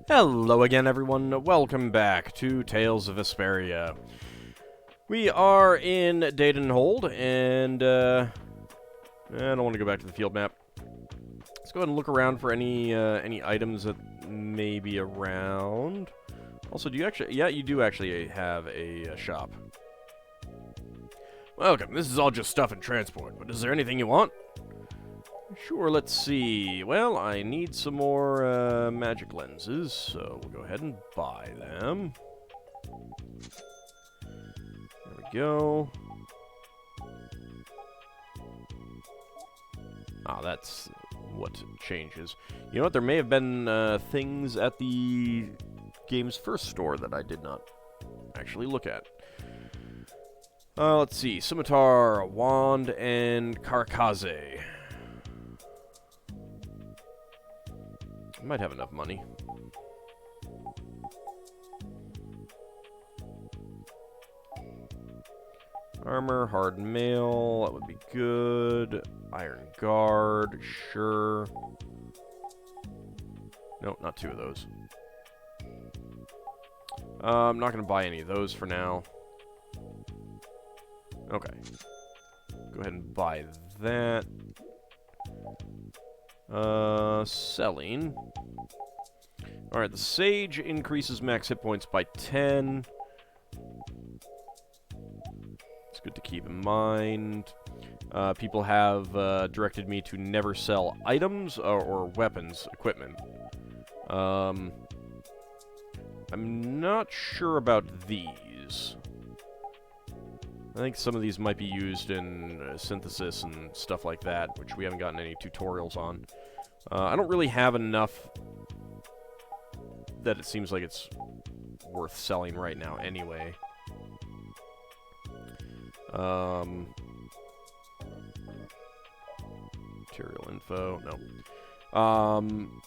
Hello again, everyone. Welcome back to Tales of Vesperia. We are in Dayton Hold, and I don't want to go back to the field map. Let's go ahead and look around for any items that may be around. Also, do you actually? Yeah, you do actually have a shop. Welcome. This is all just stuff and transport, but is there anything you want? Sure, let's see. Well, I need some more magic lenses, so we'll go ahead and buy them. There we go. Ah, that's what changes. You know what? There may have been things at the game's first store that I did not actually look at. Let's see. Scimitar, Wand, and Karkaze. Might have enough money. Armor, hard mail, that would be good. Iron guard, sure. Nope, not two of those. I'm not going to buy any of those for now. Okay. Go ahead and buy that. Selling. Alright, the Sage increases max hit points by 10. It's good to keep in mind. People have directed me to never sell items or weapons, equipment. I'm not sure about these. I think some of these might be used in synthesis and stuff like that, which we haven't gotten any tutorials on. I don't really have enough that it seems like it's worth selling right now anyway. Material info, no. I'm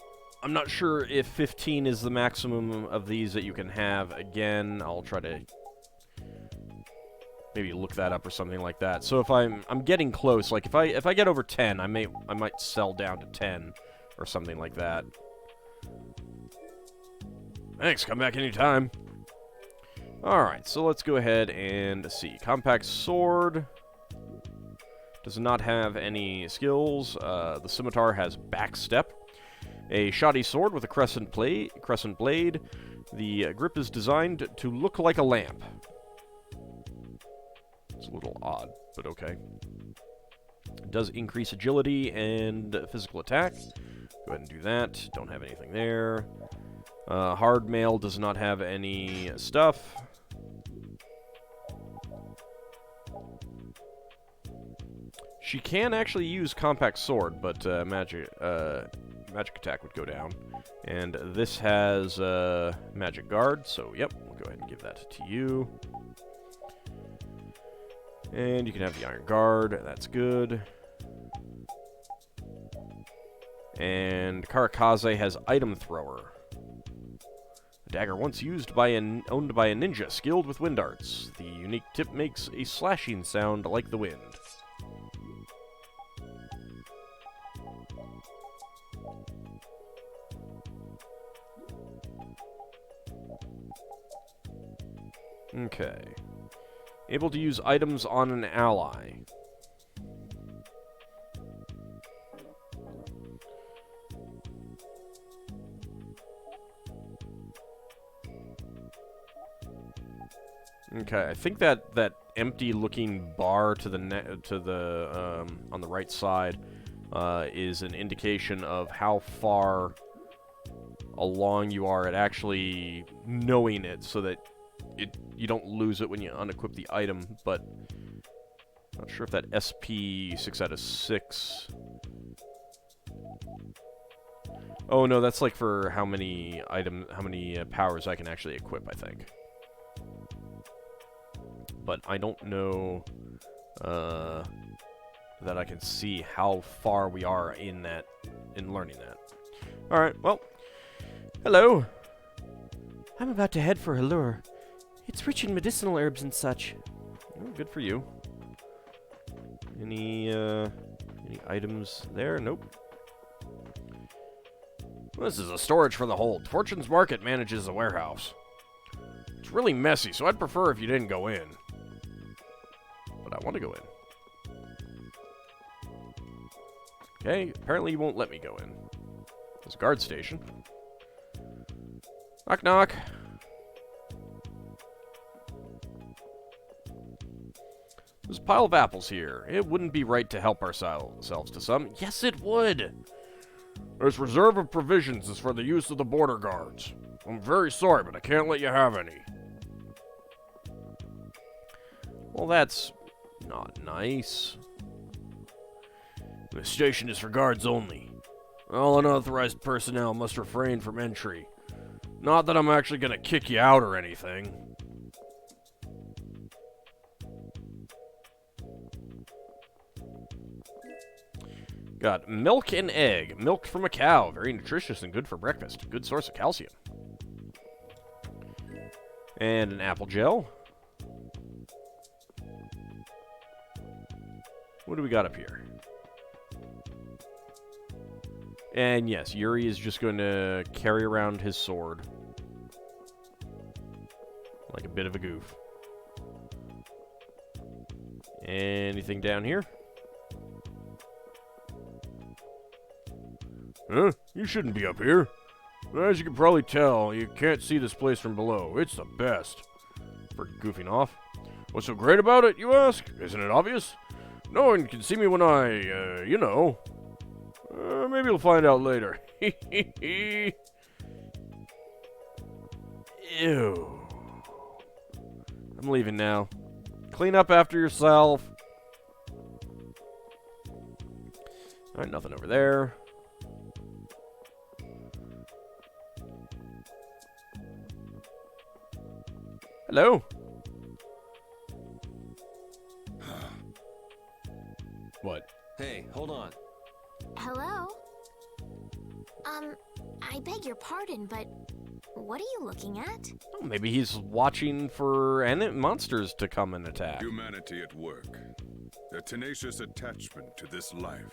not sure if 15 is the maximum of these that you can have. Again, I'll try to maybe look that up or something like that. So if I'm getting close, like if I get over 10, I might sell down to 10 or something like that. Thanks, come back anytime. Alright, so let's go ahead and see. Compact sword does not have any skills. The scimitar has backstep. A shoddy sword with a crescent blade. The grip is designed to look like a lamp. It's a little odd, but okay. It does increase agility and physical attack. Go ahead and do that. Don't have anything there. Hard mail does not have any stuff. She can actually use compact sword, but magic attack would go down. And this has magic guard, so yep, we'll go ahead and give that to you. And you can have the iron guard, that's good. And Karakaze has item thrower. A dagger once used by owned by a ninja skilled with wind arts. The unique tip makes a slashing sound like the wind. Okay. Able to use items on an ally. Okay, I think that empty-looking bar to the on the right side is an indication of how far along you are at actually knowing it, so that you don't lose it when you unequip the item. But not sure if that SP 6 out of 6. Oh no, that's like for how many powers I can actually equip, I think. But I don't know that I can see how far we are in learning that. Alright, well, hello. I'm about to head for Allure. It's rich in medicinal herbs and such. Oh, good for you. Any items there? Nope. This is a storage for the hold. Fortune's Market manages the warehouse. It's really messy, so I'd prefer if you didn't go in. But I want to go in. Okay, apparently you won't let me go in. There's a guard station. Knock, knock. There's a pile of apples here. It wouldn't be right to help ourselves to some. Yes, it would. This reserve of provisions is for the use of the border guards. I'm very sorry, but I can't let you have any. Well, that's not nice. The station is for guards only. All unauthorized personnel must refrain from entry. Not that I'm actually going to kick you out or anything. Got milk and egg. Milk from a cow. Very nutritious and good for breakfast. Good source of calcium. And an apple gel. What do we got up here? And yes, Yuri is just going to carry around his sword. Like a bit of a goof. Anything down here? Huh? You shouldn't be up here. As you can probably tell, you can't see this place from below. It's the best. For goofing off. What's so great about it, you ask? Isn't it obvious? No one can see me when I, you know. Maybe you'll find out later. Ew. I'm leaving now. Clean up after yourself. Alright, nothing over there. Hello? What? Hey, hold on. Hello? I beg your pardon, but what are you looking at? Oh, maybe he's watching for monsters to come and attack. Humanity at work. A tenacious attachment to this life.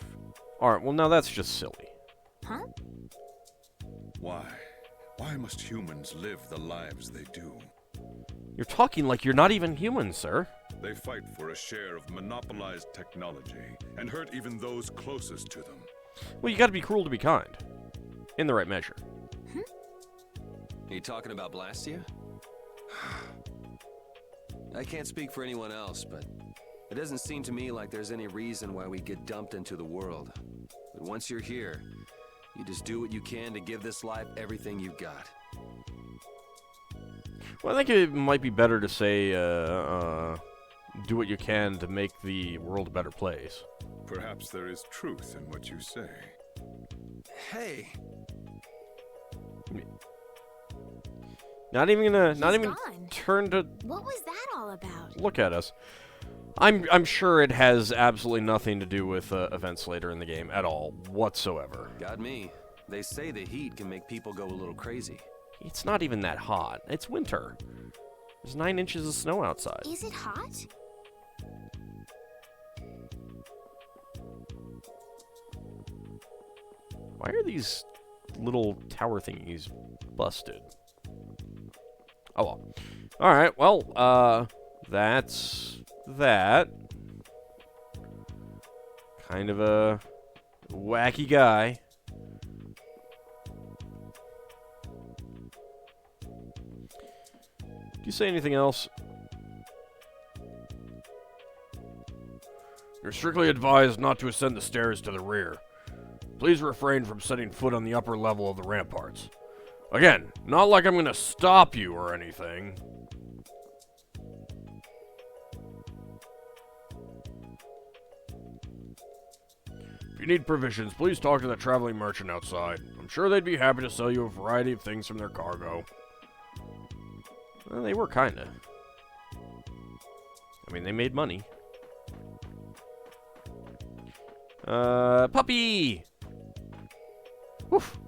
Alright, well now that's just silly. Huh? Why? Why must humans live the lives they do? You're talking like you're not even human, sir. They fight for a share of monopolized technology and hurt even those closest to them. Well, you gotta be cruel to be kind. In the right measure. Are you talking about Blastia? I can't speak for anyone else, but it doesn't seem to me like there's any reason why we get dumped into the world. But once you're here, you just do what you can to give this life everything you've got. Well, I think it might be better to say, do what you can to make the world a better place. Perhaps there is truth in what you say. Hey! Not even Gone. turn to What was that all about? look at us. I'm sure it has absolutely nothing to do with events later in the game at all, whatsoever. Got me. They say the heat can make people go a little crazy. It's not even that hot. It's winter. There's 9 inches of snow outside. Is it hot? Why are these little tower thingies busted? Oh well. Alright, well, that's that. Kind of a wacky guy. Do you say anything else? You're strictly advised not to ascend the stairs to the rear. Please refrain from setting foot on the upper level of the ramparts. Again, not like I'm gonna stop you or anything. If you need provisions, please talk to the traveling merchant outside. I'm sure they'd be happy to sell you a variety of things from their cargo. Well, they were kinda. I mean, they made money. Puppy! Woof!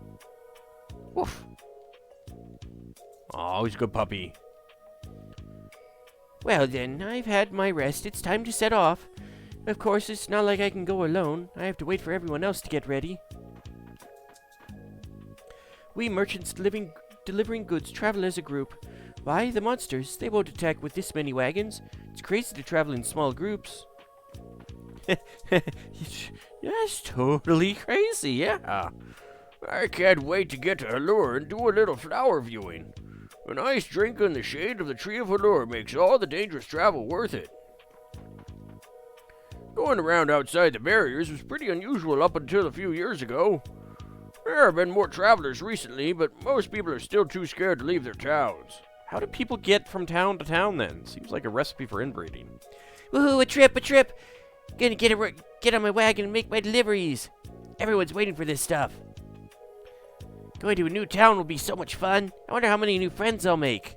Woof! Oh, he's a good puppy. Well then, I've had my rest. It's time to set off. Of course, it's not like I can go alone. I have to wait for everyone else to get ready. We merchants delivering goods travel as a group. Why, the monsters, they won't attack with this many wagons. It's crazy to travel in small groups. That's totally crazy, yeah. I can't wait to get to Halure and do a little flower viewing. A nice drink in the shade of the tree of Halure makes all the dangerous travel worth it. Going around outside the barriers was pretty unusual up until a few years ago. There have been more travelers recently, but most people are still too scared to leave their towns. How do people get from town to town then? Seems like a recipe for inbreeding. Woohoo, a trip, a trip! Gonna get on my wagon and make my deliveries. Everyone's waiting for this stuff. Going to a new town will be so much fun. I wonder how many new friends I'll make.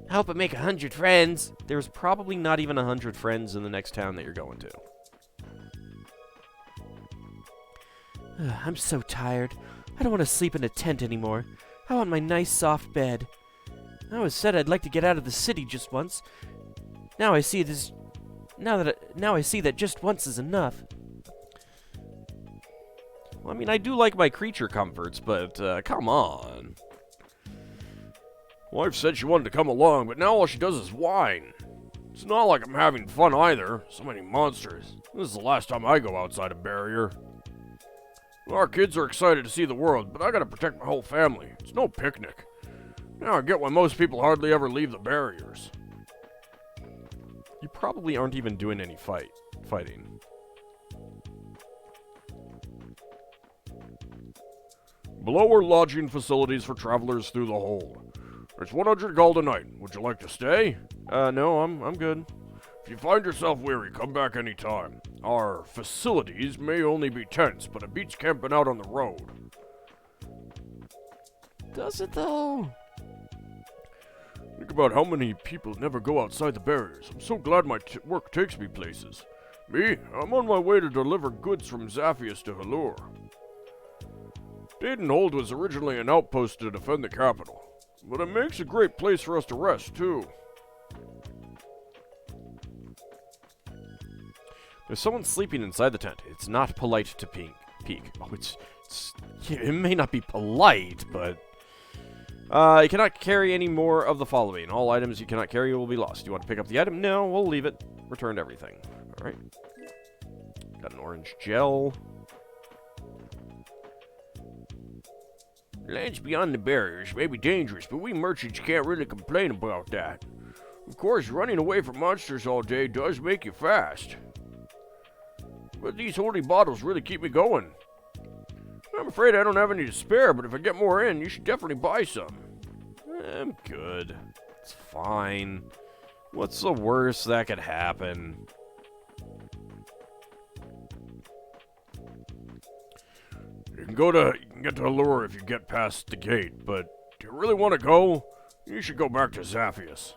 I hope I make 100 friends. There's probably not even 100 friends in the next town that you're going to. I'm so tired. I don't want to sleep in a tent anymore. I want my nice soft bed. I always said I'd like to get out of the city just once. Now I see this. Now I see that just once is enough. Well, I mean, I do like my creature comforts, but come on. Wife said she wanted to come along, but now all she does is whine. It's not like I'm having fun either. So many monsters. This is the last time I go outside a barrier. Our kids are excited to see the world, but I gotta protect my whole family. It's no picnic. Now I get why most people hardly ever leave the barriers. You probably aren't even doing any fighting. Below are lodging facilities for travelers through the hold. It's 100 gold a night. Would you like to stay? No, I'm good. If you find yourself weary, come back anytime. Our facilities may only be tents, but it beats camping out on the road. Does it though? Think about how many people never go outside the barriers. I'm so glad my work takes me places. Me, I'm on my way to deliver goods from Zaphius to Halure. Hold was originally an outpost to defend the capital, but it makes a great place for us to rest, too. There's someone sleeping inside the tent. It's not polite to peek. Oh, it may not be polite, but... you cannot carry any more of the following. All items you cannot carry will be lost. You want to pick up the item? No, we'll leave it. Returned everything. Alright. Got an orange gel. Lands beyond the barriers may be dangerous, but we merchants can't really complain about that. Of course, running away from monsters all day does make you fast. But these holy bottles really keep me going. I'm afraid I don't have any to spare, but if I get more in, you should definitely buy some. I'm good. It's fine. What's the worst that could happen? You can get to Halure if you get past the gate, but do you really want to go? You should go back to Zaphius.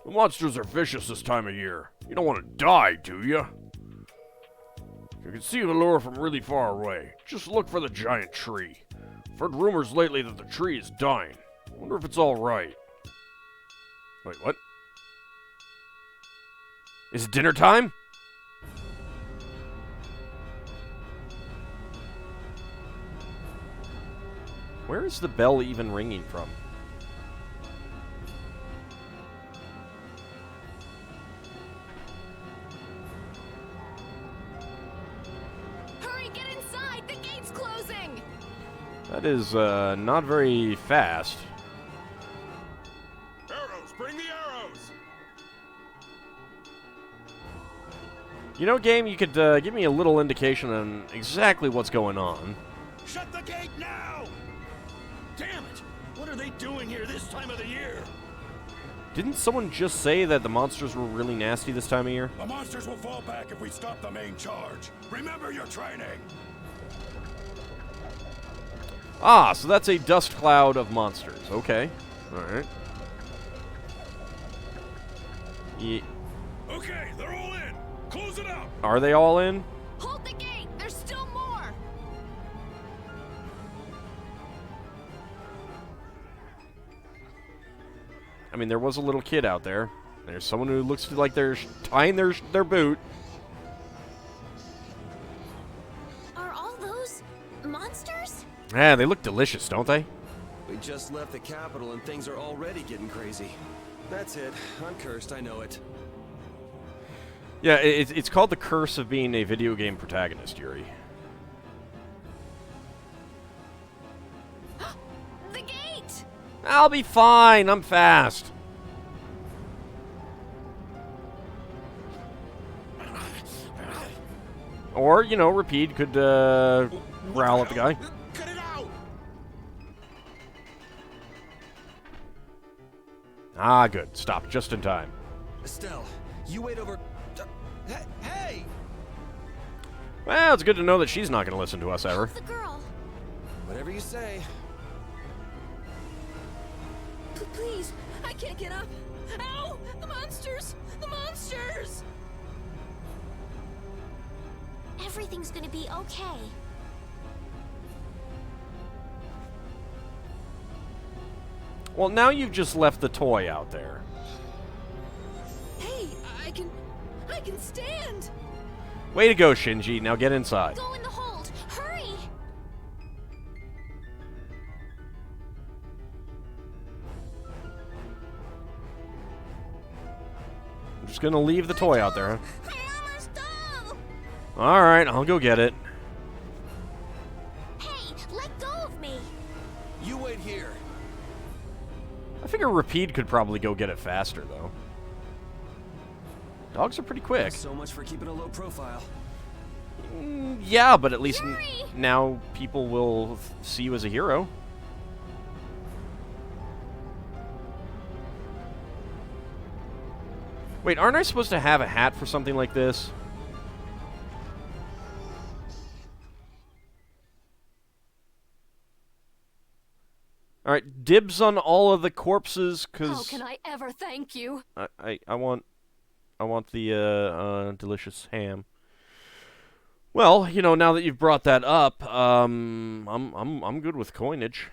The monsters are vicious this time of year. You don't want to die, do you? You can see Halure from really far away. Just look for the giant tree. I've heard rumors lately that the tree is dying. I wonder if it's all right. Wait, what? Is it dinner time? Where is the bell even ringing from? Hurry, get inside! The gate's closing! That is, not very fast. Arrows! Bring the arrows! You know, game, you could, give me a little indication on exactly what's going on. Shut the gate now! Damn it! What are they doing here this time of the year? Didn't someone just say that the monsters were really nasty this time of year? The monsters will fall back if we stop the main charge. Remember your training! Ah, so that's a dust cloud of monsters. Okay. Alright. Okay, they're all in! Close it up! Are they all in? Hold the gate! There's still more! I mean, there was a little kid out there. There's someone who looks like they're tying their boot. Are all those monsters? Yeah, they look delicious, don't they? We just left the capital and things are already getting crazy. That's it. I'm cursed, I know it. Yeah, it's called the curse of being a video game protagonist, Yuri. The gate! I'll be fine. I'm fast. Or, you know, Rapide could growl at the guy. Cut it out! Ah, good. Stop just in time. Estelle, you wait over... Hey! Well, it's good to know that she's not going to listen to us ever. The girl. Whatever you say. Please, I can't get up. Ow! The monsters! The monsters! Everything's gonna be okay. Well, now you've just left the toy out there. Hey, I can stand! Way to go, Shinji. Now get inside. Go in the hold. Hurry! I'm just going to leave the toy out there, huh? I'm almost done. Alright, I'll go get it. Hey, let go of me. You wait here. I figure Rapide could probably go get it faster, though. Dogs are pretty quick. So much for keeping a low profile. Yeah, but at least Yuri! now people will see you as a hero. Wait, aren't I supposed to have a hat for something like this? Alright, dibs on all of the corpses, How because can I ever thank you? I want the delicious ham. Well, you know, now that you've brought that up, I'm good with coinage.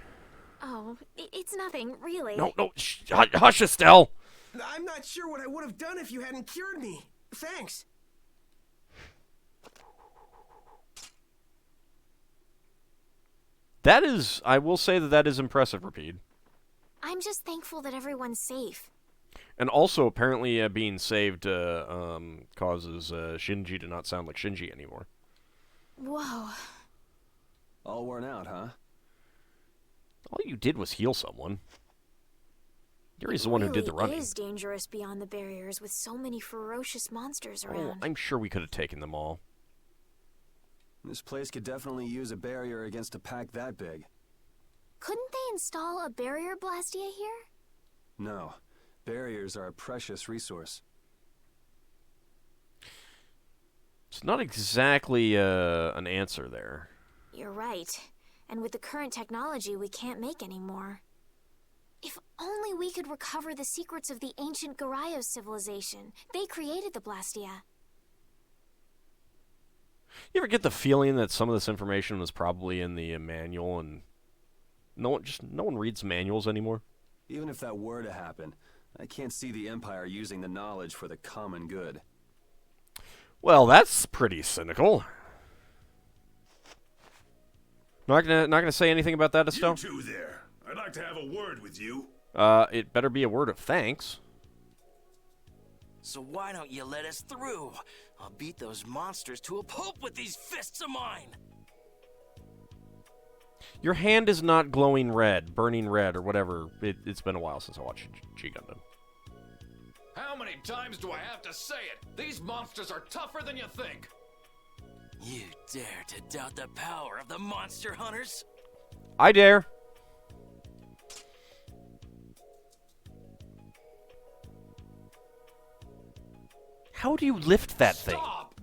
Oh, it's nothing, really. No, hush, Estelle. I'm not sure what I would have done if you hadn't cured me. Thanks. That is, I will say that is impressive, Rapide. I'm just thankful that everyone's safe. And also, apparently, being saved causes Shinji to not sound like Shinji anymore. Whoa. All worn out, huh? All you did was heal someone. Yuri's the one who did the running. It is dangerous beyond the barriers with so many ferocious monsters Oh, around. I'm sure we could have taken them all. This place could definitely use a barrier against a pack that big. Couldn't they install a barrier blastia here? No. Barriers are a precious resource. It's not exactly an answer there. You're right. And with the current technology, we can't make any more. If only we could recover the secrets of the ancient Garayos civilization. They created the blastia. You ever get the feeling that some of this information was probably in the manual, and no one reads manuals anymore? Even if that were to happen, I can't see the Empire using the knowledge for the common good. Well, that's pretty cynical. Not gonna say anything about that, You Estelle? two there. I'd like to have a word with you. It better be a word of thanks. So why don't you let us through? I'll beat those monsters to a pulp with these fists of mine! Your hand is not glowing red, burning red, or whatever. It's been a while since I watched G Gundam. How many times do I have to say it? These monsters are tougher than you think. You dare to doubt the power of the monster hunters? I dare. How do you lift that thing? Stop!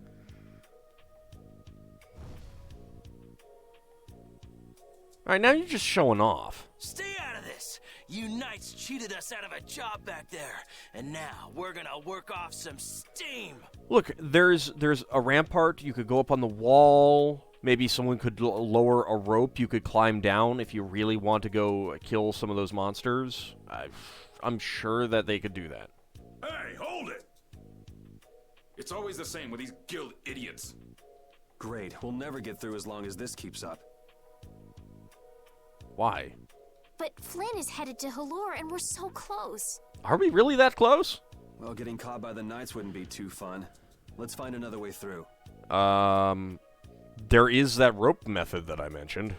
Alright, now you're just showing off. Stay out of this! You knights cheated us out of a job back there, and now we're gonna work off some steam! Look, there's a rampart. You could go up on the wall. Maybe someone could lower a rope. You could climb down if you really want to go kill some of those monsters. I'm sure that they could do that. Hey, hold it! It's always the same with these guild idiots. Great, we'll never get through as long as this keeps up. Why? But Flynn is headed to Halure and we're so close. Are we really that close? Well, getting caught by the Knights wouldn't be too fun. Let's find another way through. There is that rope method that I mentioned.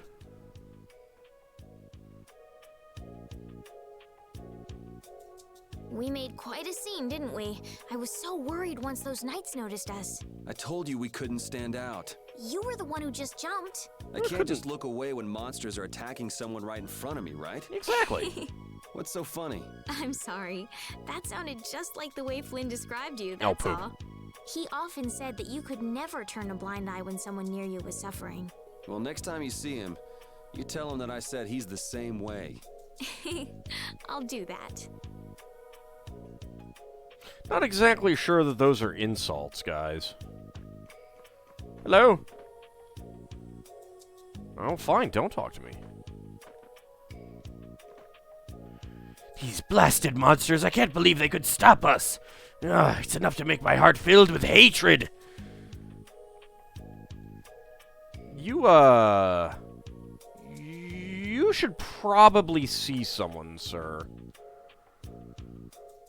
We made quite a scene, didn't we? I was so worried once those Knights noticed us. I told you we couldn't stand out. You were the one who just jumped. I can't just look away when monsters are attacking someone right in front of me, right? Exactly. What's so funny? I'm sorry. That sounded just like the way Flynn described you, Oh, that's poop. all. He often said that you could never turn a blind eye when someone near you was suffering. Well, next time you see him, you tell him that I said he's the same way. I'll do that. Not exactly sure that those are insults, guys. Hello? Oh, fine, don't talk to me. These blasted monsters, I can't believe they could stop us. Ugh, it's enough to make my heart filled with hatred. You should probably see someone, sir.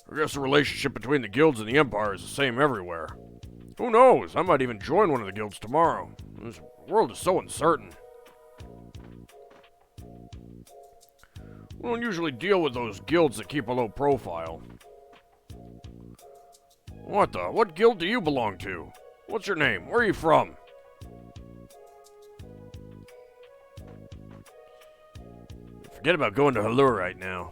I guess the relationship between the guilds and the Empire is the same everywhere. Who knows? I might even join one of the guilds tomorrow. This world is so uncertain. We don't usually deal with those guilds that keep a low profile. What the? What guild do you belong to? What's your name? Where are you from? Forget about going to Halure right now.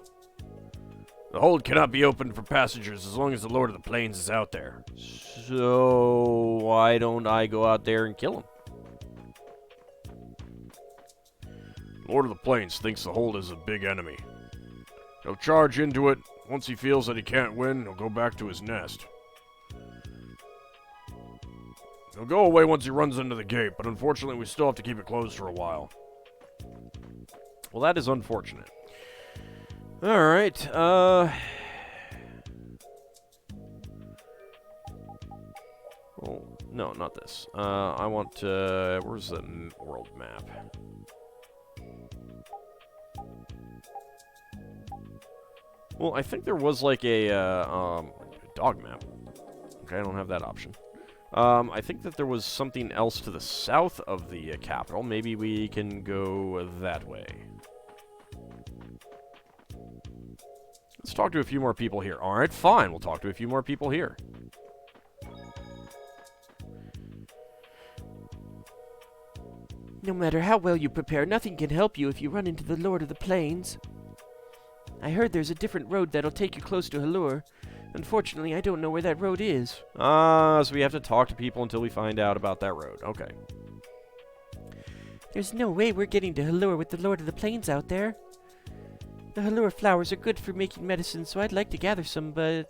The hold cannot be opened for passengers as long as the Lord of the Plains is out there. So, why don't I go out there and kill him? Lord of the Plains thinks the hold is a big enemy. He'll charge into it. Once he feels that he can't win, he'll go back to his nest. He'll go away once he runs into the gate, but unfortunately we still have to keep it closed for a while. Well, that is unfortunate. Alright, oh, no, not this. I want to... Where's the world map? Well, I think there was like a, dog map. Okay, I don't have that option. I think that there was something else to the south of the capital. Maybe we can go that way. Let's talk to a few more people here. Alright, fine. We'll talk to a few more people here. No matter how well you prepare, nothing can help you if you run into the Lord of the Plains. I heard there's a different road that'll take you close to Halure. Unfortunately, I don't know where that road is. So we have to talk to people until we find out about that road. Okay. There's no way we're getting to Halure with the Lord of the Plains out there. The Halure flowers are good for making medicine, so I'd like to gather some, but...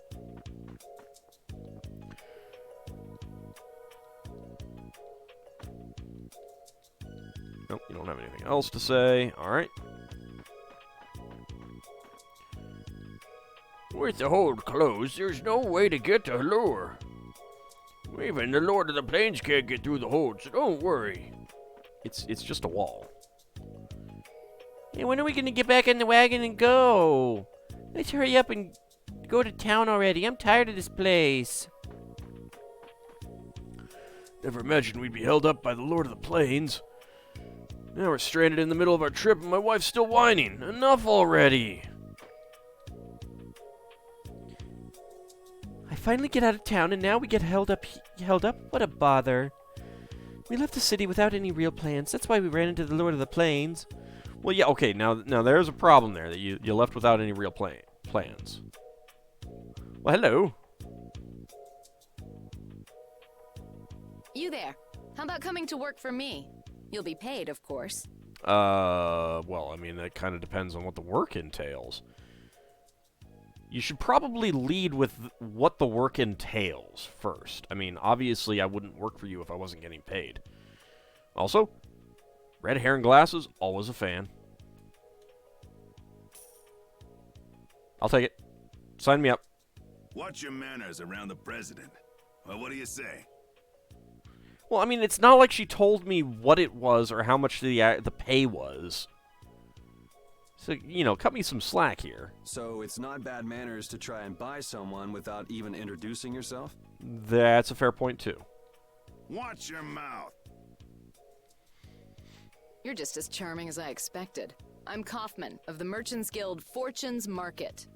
Nope, you don't have anything else to say. Alright. With the hold closed, there's no way to get to Halure. Even the Lord of the Plains can't get through the hold, so don't worry. It's just a wall. Hey, when are we gonna get back in the wagon and go? Let's hurry up and go to town already. I'm tired of this place. Never imagined we'd be held up by the Lord of the Plains. Now we're stranded in the middle of our trip and my wife's still whining. Enough already! I finally get out of town and now we get held up? What a bother. We left the city without any real plans. That's why we ran into the Lord of the Plains. Well, yeah, okay, now there's a problem there, that you left without any real plans. Well, hello. You there. How about coming to work for me? You'll be paid, of course. Well, I mean, that kind of depends on what the work entails. You should probably lead with what the work entails first. I mean, obviously, I wouldn't work for you if I wasn't getting paid. Also, red hair and glasses, always a fan. I'll take it. Sign me up. Watch your manners around the president. Well, what do you say? Well, I mean, it's not like she told me what it was or how much the pay was. So, you know, cut me some slack here. So it's not bad manners to try and buy someone without even introducing yourself? That's a fair point, too. Watch your mouth. You're just as charming as I expected. I'm Kauffman, of the Merchants Guild Fortune's Market.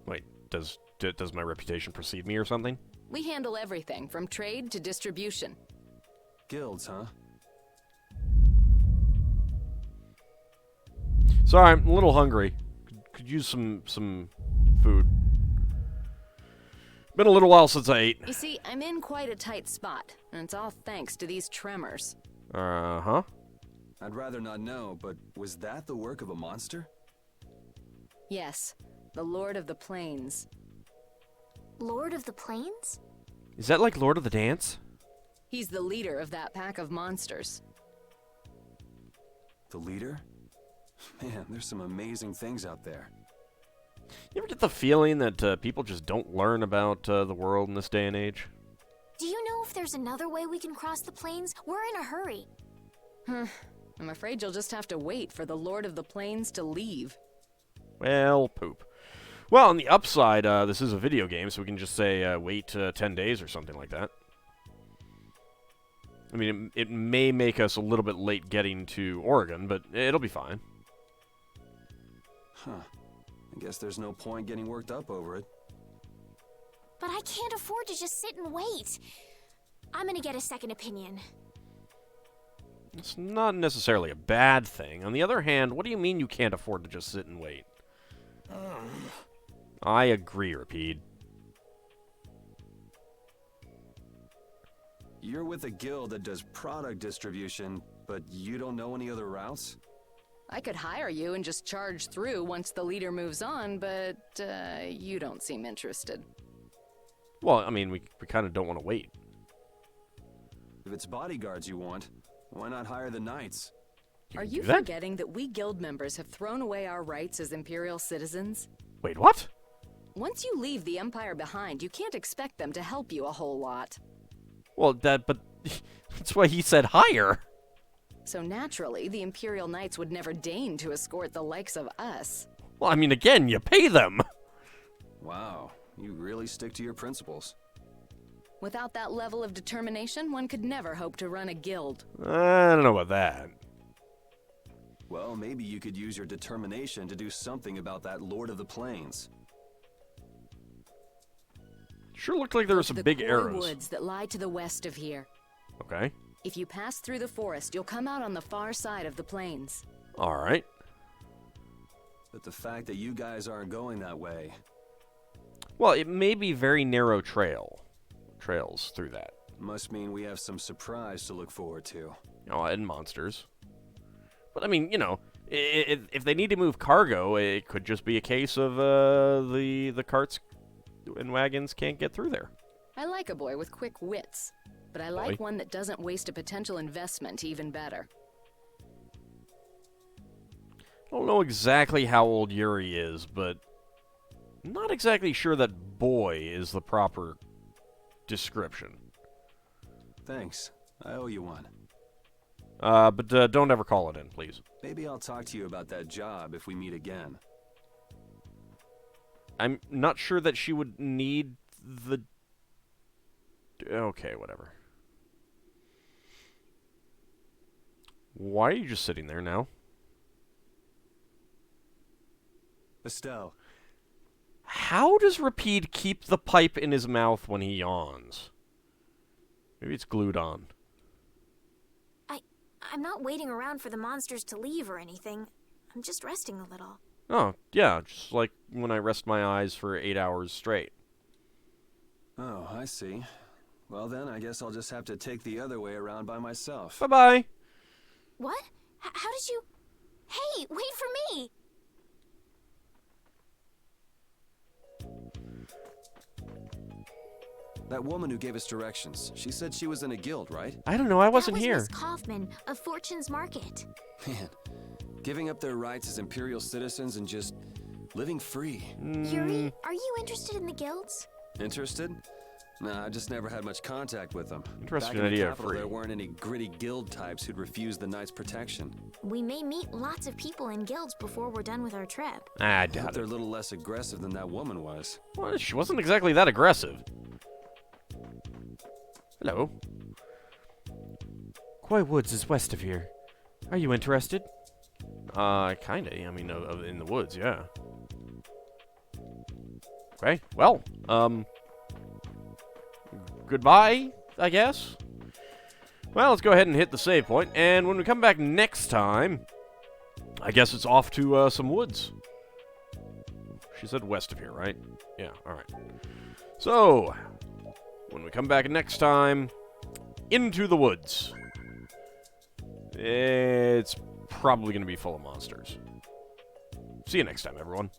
Wait, does my reputation precede me or something? We handle everything, from trade to distribution. Guilds, huh? Sorry, I'm a little hungry. Could use some food. Been a little while since I ate. You see, I'm in quite a tight spot, and it's all thanks to these tremors. Uh-huh. I'd rather not know, but was that the work of a monster? Yes, the Lord of the Plains. Lord of the Plains? Is that like Lord of the Dance? He's the leader of that pack of monsters. The leader? Man, there's some amazing things out there. You ever get the feeling that people just don't learn about the world in this day and age? Do you know if there's another way we can cross the plains? We're in a hurry. I'm afraid you'll just have to wait for the Lord of the Plains to leave. Well, poop. Well, on the upside, this is a video game, so we can just say wait 10 days or something like that. I mean, it may make us a little bit late getting to Oregon, but it'll be fine. Huh. I guess there's no point getting worked up over it. But I can't afford to just sit and wait. I'm gonna get a second opinion. It's not necessarily a bad thing. On the other hand, what do you mean you can't afford to just sit and wait? I agree, Rapide. You're with a guild that does product distribution, but you don't know any other routes? I could hire you and just charge through once the leader moves on, but you don't seem interested. Well, I mean, we kind of don't want to wait. If it's bodyguards you want, why not hire the knights? Are you do that? forgetting that we guild members have thrown away our rights as Imperial citizens? Wait, what? Once you leave the Empire behind, you can't expect them to help you a whole lot. Well, but that's why he said hire. So naturally, the Imperial Knights would never deign to escort the likes of us. Well, I mean, again, you pay them. Wow, you really stick to your principles. Without that level of determination, one could never hope to run a guild. I don't know about that. Well, maybe you could use your determination to do something about that Lord of the Plains. Sure looked like there were some big The arrows. woods that lie to the west of here. Okay. If you pass through the forest, you'll come out on the far side of the plains. All right. But the fact that you guys aren't going that way... Well, it may be very narrow trails through that. must mean we have some surprise to look forward to. Oh, and monsters. But, I mean, you know, if they need to move cargo, it could just be a case of the carts and wagons can't get through there. I like a boy with quick wits, but I like one that doesn't waste a potential investment even better. I don't know exactly how old Yuri is, but I'm not exactly sure that boy is the proper description. Thanks. I owe you one. But don't ever call it in, please. Maybe I'll talk to you about that job if we meet again. I'm not sure that she would need the... Okay, whatever. Why are you just sitting there now? Estelle. How does Rapide keep the pipe in his mouth when he yawns? Maybe it's glued on. I'm not waiting around for the monsters to leave or anything. I'm just resting a little. Oh, yeah, just like when I rest my eyes for 8 hours straight. Oh, I see. Well then, I guess I'll just have to take the other way around by myself. Bye-bye. What? How did you... Hey, wait for me! That woman who gave us directions, she said she was in a guild, right? I don't know, I wasn't that was here. Miss Kauffman of Fortune's Market. Man, giving up their rights as Imperial citizens and just living free. Yuri, are you interested in the guilds? Interested? Nah, I just never had much contact with them. Interesting Back in the idea, capital, Free. there weren't any gritty guild types who'd refuse the Knight's protection. We may meet lots of people in guilds before we're done with our trip. I I hope doubt they're it. a little less aggressive than that woman was. Well, she wasn't exactly that aggressive. Hello. Koi Woods is west of here. Are you interested? Kinda. I mean, in the woods, yeah. Okay, well, goodbye, I guess. Well, let's go ahead and hit the save point, and when we come back next time, I guess it's off to some woods. She said west of here, right? Yeah, alright. So, when we come back next time, into the woods. It's probably going to be full of monsters. See you next time, everyone.